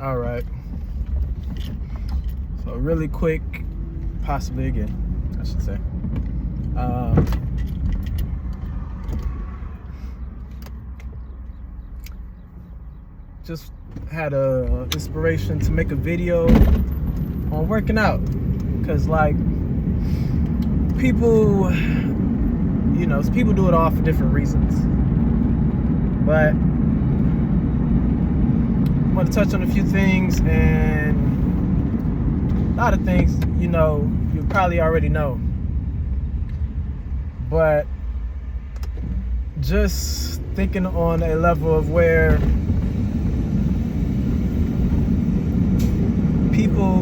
All right. So really quick, possibly again, I should say. Just had a inspiration to make a video on working out, because like people, people do it all for different reasons, but I want to touch on a few things, and a lot of things you probably already know, but just thinking on a level of where people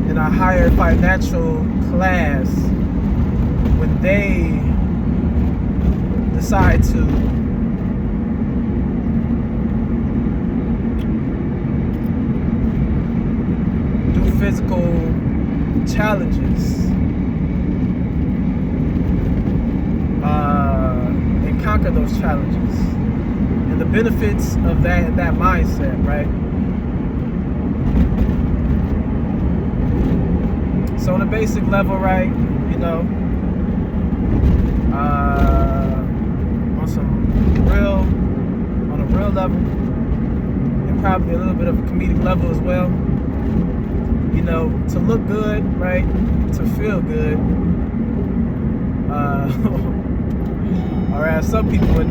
in a higher financial class, when they decide to do physical challenges and conquer those challenges, and the benefits of that mindset, right? So on a basic level, right, on a real level, and probably a little bit of a comedic level as well, to look good, right, to feel good, or as some people in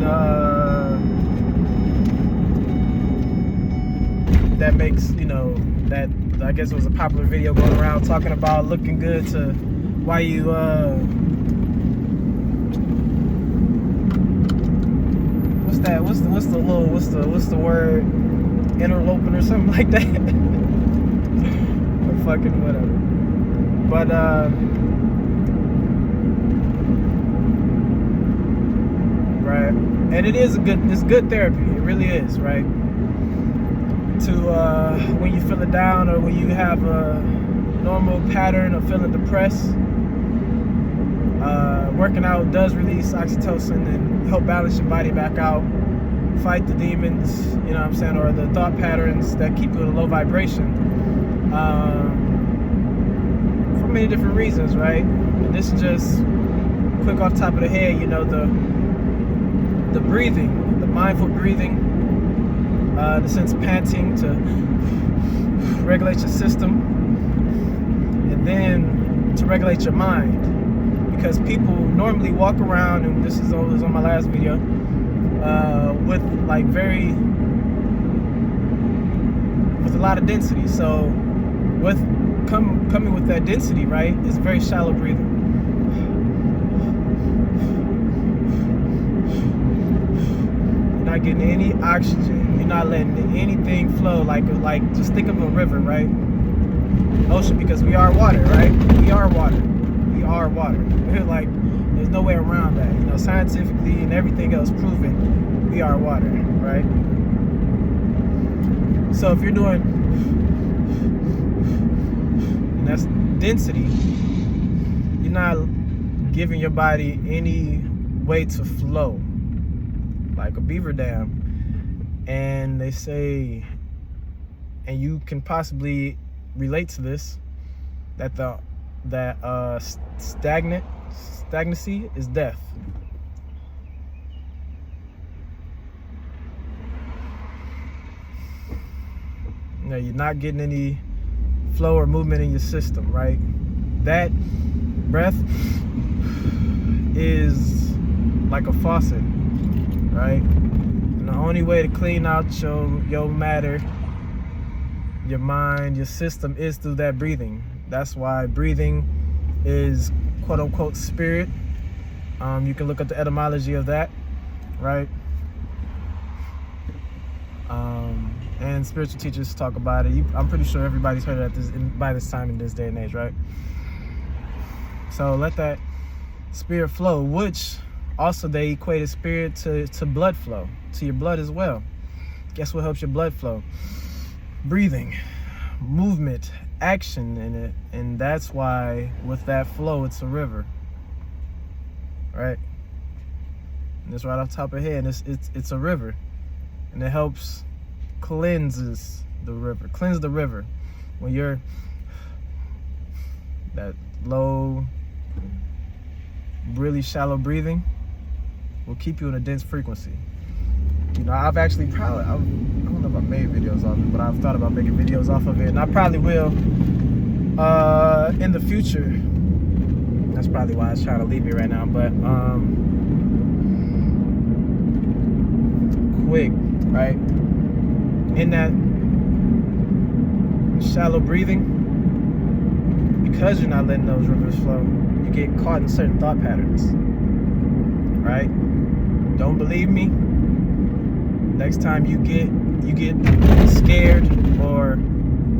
that makes, that I guess it was a popular video going around talking about looking good to why you what's the word, interloping or something like that. Or fucking whatever. But right, and it's good therapy, it really is, right? To when you're feeling down, or when you have a normal pattern of feeling depressed, working out does release oxytocin and help balance your body back out, fight the demons, you know what I'm saying, or the thought patterns that keep you at a low vibration, for many different reasons, right? And this is just quick off the top of the head, the breathing, the mindful breathing, in the sense of panting to regulate your system, and then to regulate your mind, because people normally walk around, and this is always on my last video, with a lot of density. So with coming with that density, right, is very shallow breathing. You're not getting any oxygen. You're not letting anything flow. Like just think of a river, right? Ocean, because we are water, right? We are water. We are water. Like, there's no way around that. Scientifically and everything else proven, we are water, right? So if you're doing, and that's density, you're not giving your body any way to flow, like a beaver dam. And they say, and you can possibly relate to this, that stagnancy is death. You're not getting any flow or movement in your system, right? That breath is like a faucet, right? And the only way to clean out your matter, your mind, your system, is through that breathing. That's why breathing is quote unquote spirit. You can look at the etymology of that, right? And spiritual teachers talk about it. I'm pretty sure everybody's heard it by this time in this day and age, right? So let that spirit flow, which also they equated spirit to blood flow, to your blood as well. Guess what helps your blood flow? Breathing, movement, action in it. And that's why with that flow, it's a river, right? And it's right off the top of your head, it's a river. and it helps cleanse the river. When you're that low, really shallow breathing will keep you in a dense frequency. You know, I've actually I don't know if I've made videos off it, but I've thought about making videos off of it, and I probably will in the future. That's probably why it's trying to leave me right now, but quick, right? In that shallow breathing, because you're not letting those rivers flow, you get caught in certain thought patterns, right? Don't believe me? Next time you get scared or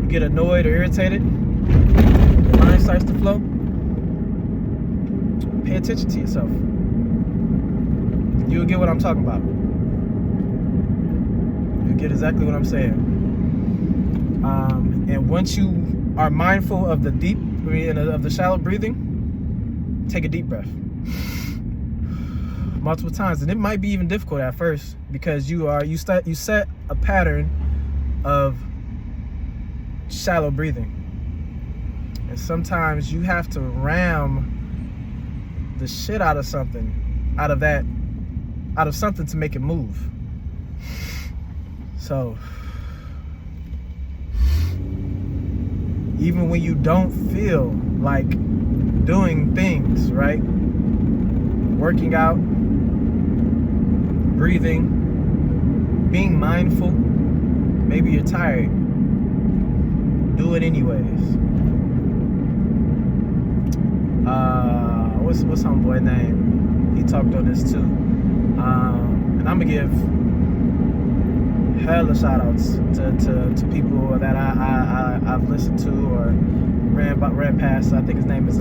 you get annoyed or irritated, your mind starts to flow, pay attention to yourself. You'll get what I'm talking about. You'll get exactly what I'm saying. And once you are mindful of of the shallow breathing, take a deep breath multiple times, and it might be even difficult at first because you set a pattern of shallow breathing, and sometimes you have to ram the shit out of something to make it move. So even when you don't feel like doing things, right? Working out, breathing, being mindful, maybe you're tired, do it anyways. What's homeboy name? He talked on this too. And I'm gonna give hella shout outs to people that I've listened to or ran past. I think his name is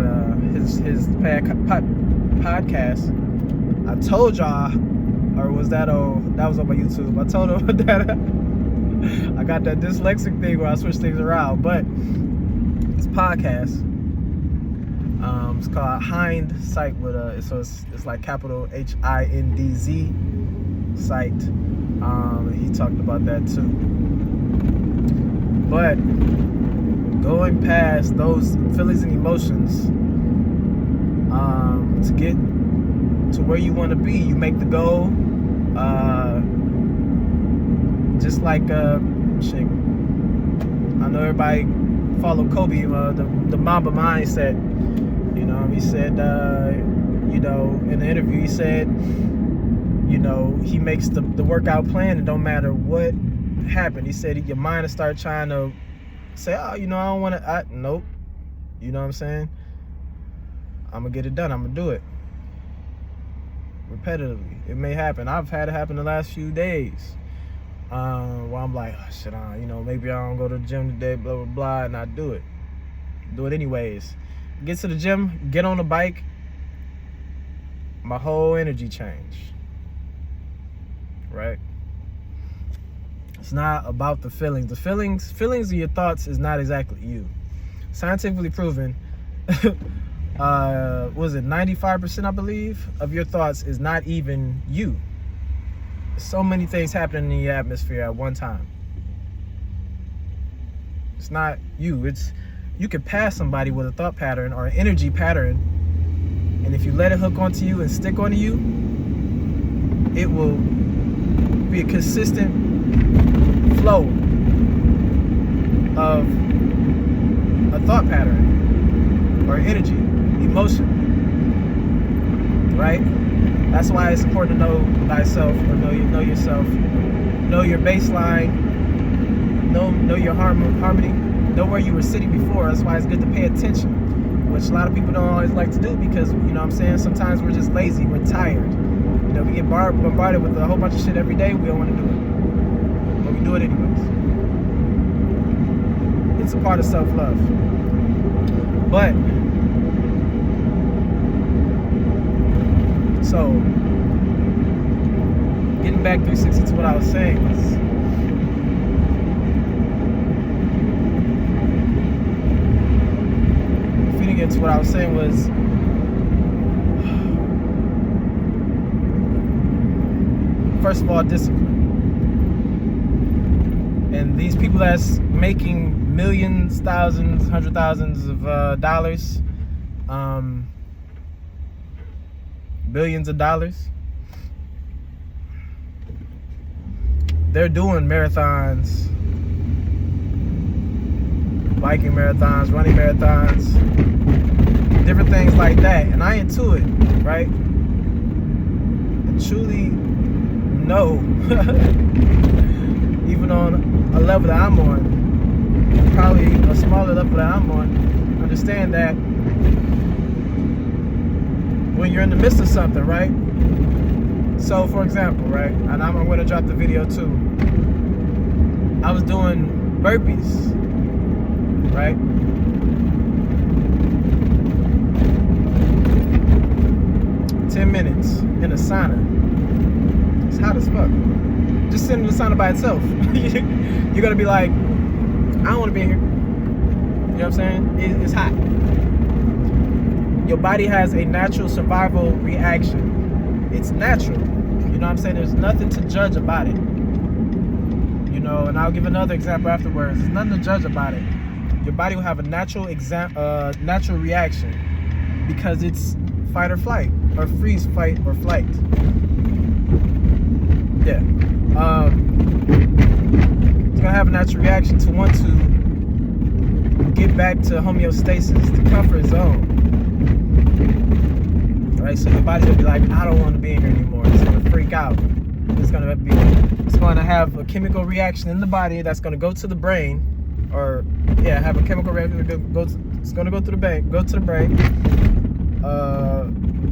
his podcast. I told y'all, or was that was on my YouTube. I told him that I got that dyslexic thing where I switch things around, but it's podcast. It's called Hindsight with so it's like capital HINDZ Sight. He talked about that too. But going past those feelings and emotions, to get to where you want to be, you make the goal. Just like shit. I know everybody follow Kobe, the Mamba mindset. You know, he said, you know, in the interview, he said, you know, he makes the workout plan, and don't matter what happened. He said your mind will start trying to say, oh, you know, I don't want to. Nope. You know what I'm saying? I'm gonna get it done. I'm gonna do it repetitively. It may happen. I've had it happen the last few days. Where I'm like, oh, shit, you know, maybe I don't go to the gym today, blah blah blah, and I do it. Do it anyways. Get to the gym, get on the bike. My whole energy changed. Right? It's not about the feelings. The feelings of your thoughts is not exactly you. Scientifically proven, was it 95%, I believe, of your thoughts is not even you. So many things happening in your atmosphere at one time. It's not you. You could pass somebody with a thought pattern or an energy pattern, and if you let it hook onto you and stick onto you, it will be a consistent flow of a thought pattern or energy, emotion, right? That's why it's important to know thyself, or know yourself, know your baseline, know your harmony, know where you were sitting before. That's why it's good to pay attention, which a lot of people don't always like to do because, you know what I'm saying, sometimes we're just lazy, we're tired. You know, we get bombarded with a whole bunch of shit every day, we don't want to do it. But we do it anyways. It's a part of self-love. But, so, getting back 360 to what I was saying was, feeding into what I was saying was, first of all, discipline. these people that's making millions, thousands, hundred thousands of dollars, billions of dollars, they're doing marathons, biking marathons, running marathons, different things like that. And I into it, right? And truly know, even on a level that I'm on, probably a smaller level that I'm on, understand that when you're in the midst of something, right? So for example, right, and I'm going to drop the video too. I was doing burpees, right? Minutes in a sauna. It's hot as fuck. Just sitting in the sauna by itself. You're gonna be like, I don't want to be in here. You know what I'm saying? It's hot. Your body has a natural survival reaction. It's natural. You know what I'm saying? There's nothing to judge about it. You know, and I'll give another example afterwards. There's nothing to judge about it. Your body will have a natural reaction because it's fight or flight, or freeze, fight, or flight. Yeah. It's gonna have a natural reaction to want to get back to homeostasis, the comfort zone. Right? So your body will be like, I don't want to be in here anymore. It's gonna freak out. It's gonna have a chemical reaction in the body that's gonna go to the brain, or have a chemical reaction. It's gonna go to the brain.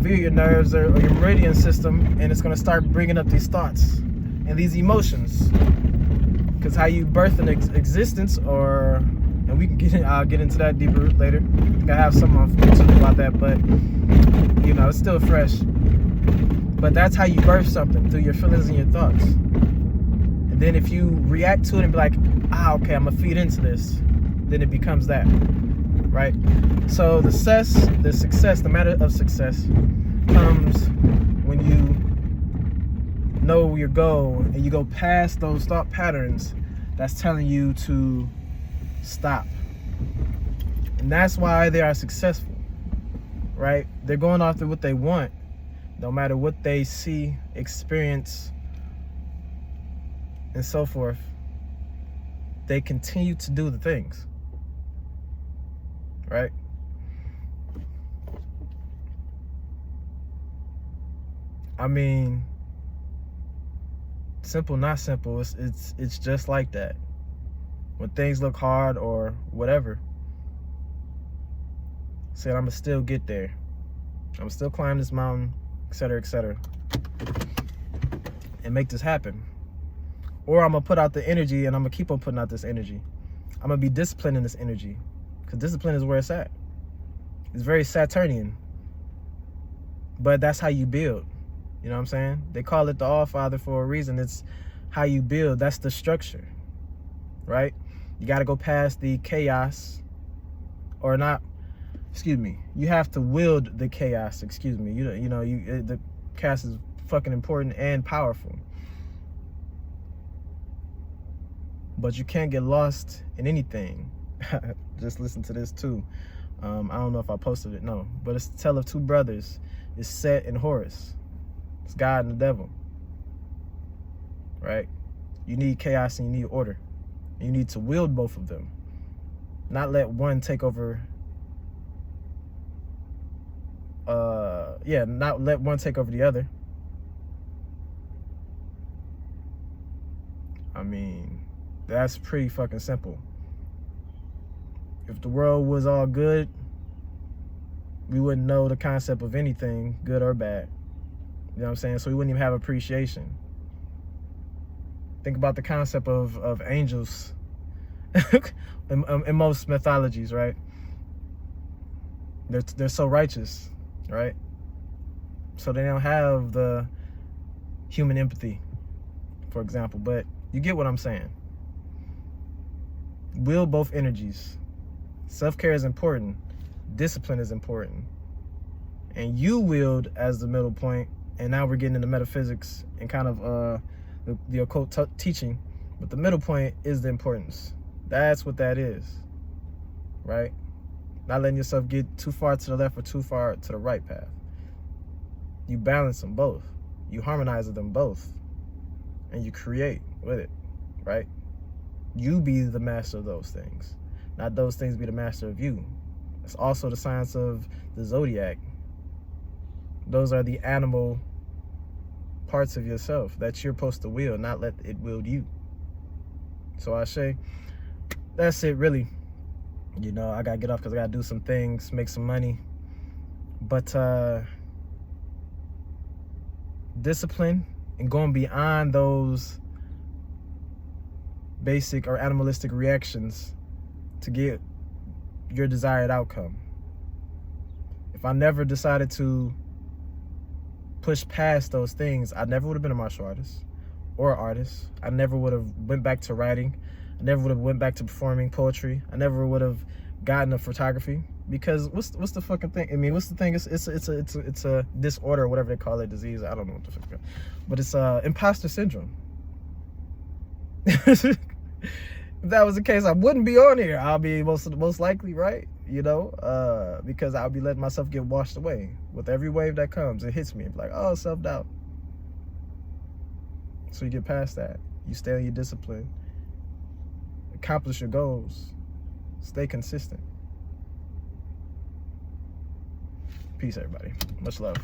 Via your nerves or your meridian system, and it's going to start bringing up these thoughts and these emotions, because how you birth an existence, and we can I'll get into that deeper later. I think I have something on YouTube about that, but you know, it's still fresh. But that's how you birth something, through your feelings and your thoughts. And then if you react to it and be like, okay, I'm gonna feed into this, then it becomes that. Right? So the matter of success comes when you know your goal and you go past those thought patterns that's telling you to stop. And that's why they are successful, right? They're going after what they want, no matter what they see, experience, and so forth. They continue to do the things. Right? I mean, simple, not simple. It's just like that. When things look hard or whatever, said I'ma still get there. I'm still climb this mountain, etc., and make this happen. Or I'm gonna put out the energy, and I'm gonna keep on putting out this energy. I'm gonna be disciplined in this energy. Because discipline is where it's at. It's very Saturnian. But that's how you build. You know what I'm saying? They call it the All-Father for a reason. It's how you build. That's the structure. Right? You got to go past the chaos. Or not. Excuse me. You have to wield the chaos. Excuse me. The chaos is fucking important and powerful. But you can't get lost in anything. Just listen to this too. I don't know if I posted it. No, but it's the tale of two brothers. It's Set and Horus. It's God and the devil. Right? You need chaos and you need order. And you need to wield both of them. Not let one take over. Not let one take over the other. I mean, that's pretty fucking simple. If the world was all good, we wouldn't know the concept of anything, good or bad. You know what I'm saying? So we wouldn't even have appreciation. Think about the concept of angels in most mythologies, right? They're so righteous, right? So they don't have the human empathy, for example. But you get what I'm saying. Wield both energies. Self-care is important. Discipline is important. And you wield as the middle point. And now we're getting into metaphysics and kind of the occult teaching. But the middle point is the importance. That's what that is, right? Not letting yourself get too far to the left or too far to the right path. You balance them both. You harmonize them both. And you create with it, right? You be the master of those things. Not those things be the master of you. It's also the science of the zodiac. Those are the animal parts of yourself that you're supposed to wield, not let it wield you. So I say, that's it really. You know, I gotta get off because I gotta do some things, make some money. But discipline and going beyond those basic or animalistic reactions to get your desired outcome. If I never decided to push past those things, I never would have been a martial artist or artist. I never would have went back to writing. I never would have went back to performing poetry. I never would have gotten a photography, because what's the fucking thing? I mean, what's the thing? It's a disorder or whatever they call it, disease. I don't know what the fuck, but it's imposter syndrome. If that was the case, I wouldn't be on here. I'll be most likely, right? You know, because I'll be letting myself get washed away with every wave that comes. It hits me. It's like, oh, self-doubt. So you get past that. You stay on your discipline. Accomplish your goals. Stay consistent. Peace, everybody. Much love.